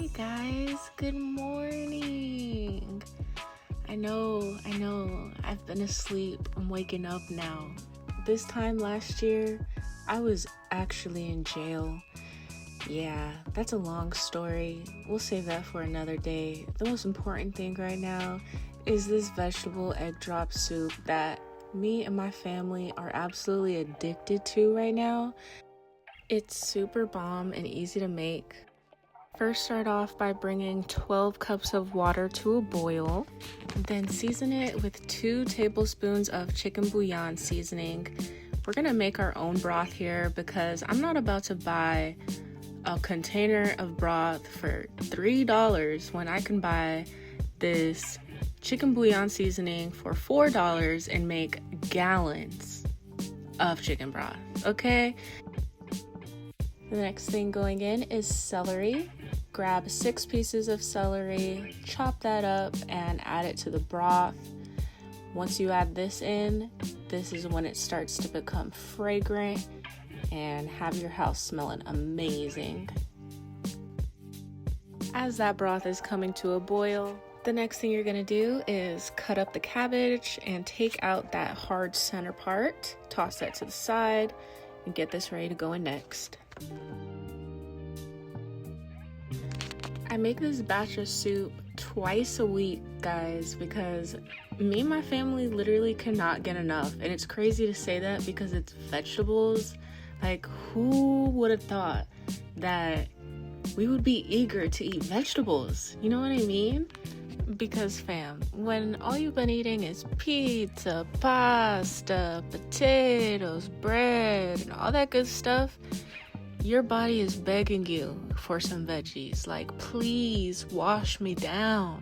Hey guys, good morning. I know, I've been asleep. I'm waking up now. This time last year, I was actually in jail. Yeah, that's a long story. We'll save that for another day. The most important thing right now is this vegetable egg drop soup that me and my family are absolutely addicted to right now. It's super bomb and easy to make. First, start off by bringing 12 cups of water to a boil. Then season it with 2 tablespoons of chicken bouillon seasoning. We're gonna make our own broth here because I'm not about to buy a container of broth for $3 when I can buy this chicken bouillon seasoning for $4 and make gallons of chicken broth, okay? The next thing going in is celery. Grab 6 pieces of celery, chop that up, and add it to the broth. Once you add this in, this is when it starts to become fragrant and have your house smelling amazing. As that broth is coming to a boil, the next thing you're gonna do is cut up the cabbage and take out that hard center part. Toss that to the side and get this ready to go in next. I make this batch of soup twice a week, guys, because me and my family literally cannot get enough. And it's crazy to say that because it's vegetables. Like, who would have thought that we would be eager to eat vegetables? You know what I mean? Because fam, when all you've been eating is pizza, pasta, potatoes, bread, and all that good stuff, your body is begging you for some veggies. Like, please wash me down.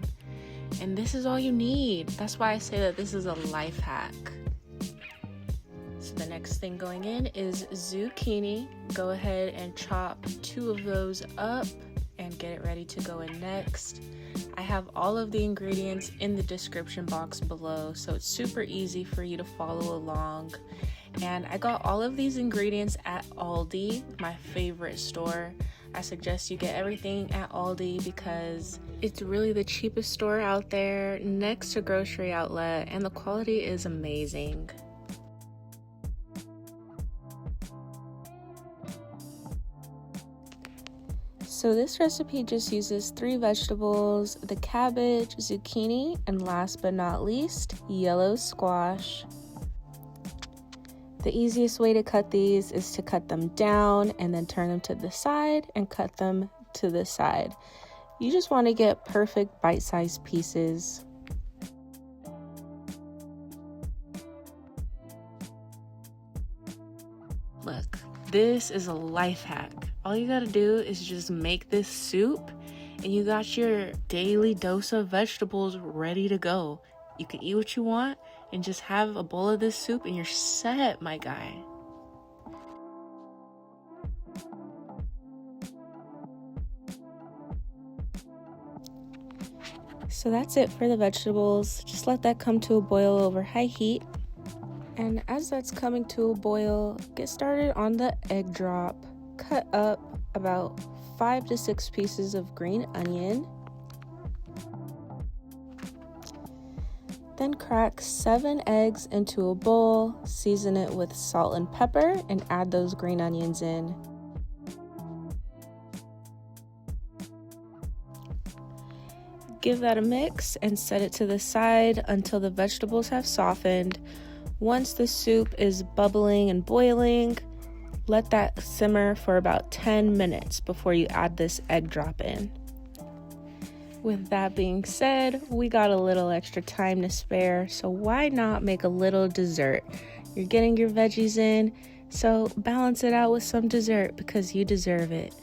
And this is all you need. That's why I say that this is a life hack. So the next thing going in is zucchini. Go ahead and chop 2 of those up and get it ready to go in next. I have all of the ingredients in the description box below, so it's super easy for you to follow along. And I got all of these ingredients at Aldi, my favorite store. I suggest you get everything at Aldi because it's really the cheapest store out there next to grocery outlet, and the quality is amazing. So this recipe just uses 3 vegetables: the cabbage, zucchini, and last but not least, yellow squash. The easiest way to cut these is to cut them down and then turn them to the side and cut them to the side. You just want to get perfect bite-sized pieces. Look, this is a life hack. All you gotta do is just make this soup and you got your daily dose of vegetables ready to go. You can eat what you want and just have a bowl of this soup and you're set, my guy. So that's it for the vegetables. Just let that come to a boil over high heat. And as that's coming to a boil, get started on the egg drop. Cut up about 5 to 6 pieces of green onion. Then crack 7 eggs into a bowl, season it with salt and pepper, and add those green onions in. Give that a mix and set it to the side until the vegetables have softened. Once the soup is bubbling and boiling, let that simmer for about 10 minutes before you add this egg drop in. With that being said, we got a little extra time to spare, so why not make a little dessert? You're getting your veggies in, so balance it out with some dessert because you deserve it.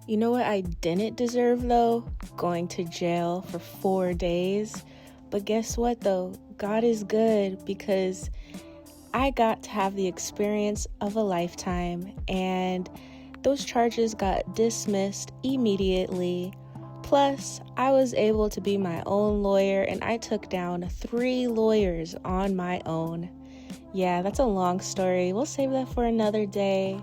You know what I didn't deserve though? Going to jail for 4 days. But guess what though? God is good because I got to have the experience of a lifetime, and those charges got dismissed immediately. Plus, I was able to be my own lawyer, and I took down 3 lawyers on my own. Yeah, that's a long story. We'll save that for another day.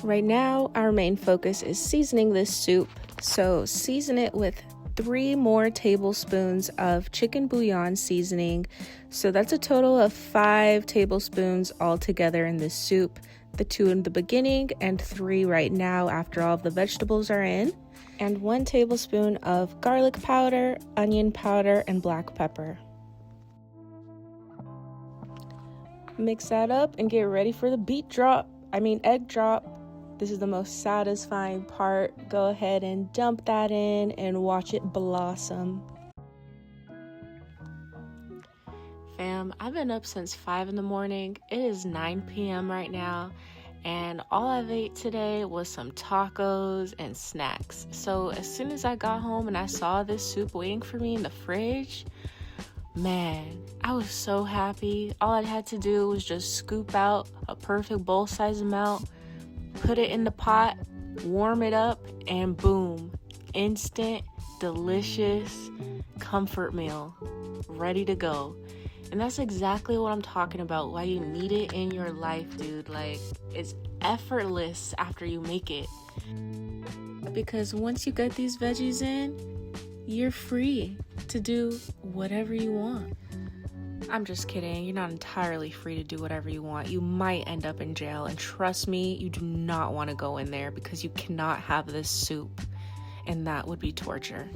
Right now, our main focus is seasoning this soup. So season it with 3 more tablespoons of chicken bouillon seasoning. So that's a total of 5 tablespoons altogether in this soup. The 2 in the beginning and 3 right now after all of the vegetables are in. And 1 tablespoon of garlic powder, onion powder, and black pepper. Mix that up and get ready for the egg drop. This is the most satisfying part. Go ahead and dump that in and watch it blossom. Fam, I've been up since 5 in the morning. It is 9 p.m. right now, and all I've ate today was some tacos and snacks. So as soon as I got home and I saw this soup waiting for me in the fridge, man, I was so happy. All I had to do was just scoop out a perfect bowl size amount, put it in the pot, warm it up, and boom, instant, delicious comfort meal, ready to go. And that's exactly what I'm talking about, why you need it in your life, dude. Like, it's effortless after you make it. Because once you get these veggies in, you're free to do whatever you want. I'm just kidding. You're not entirely free to do whatever you want. You might end up in jail, and trust me, you do not want to go in there because you cannot have this soup, and that would be torture.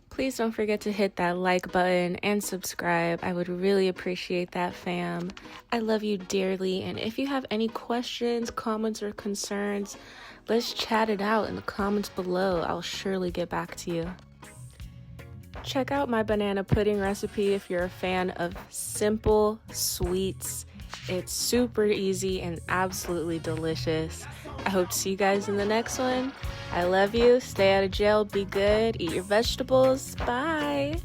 Please don't forget to hit that like button and subscribe. I would really appreciate that, fam. I love you dearly, and if you have any questions, comments, or concerns, let's chat it out in the comments below. I'll surely get back to you. Check out my banana pudding recipe if you're a fan of simple sweets. It's super easy and absolutely delicious. I hope to see you guys in the next one. I love you. Stay out of jail. Be good. Eat your vegetables. Bye.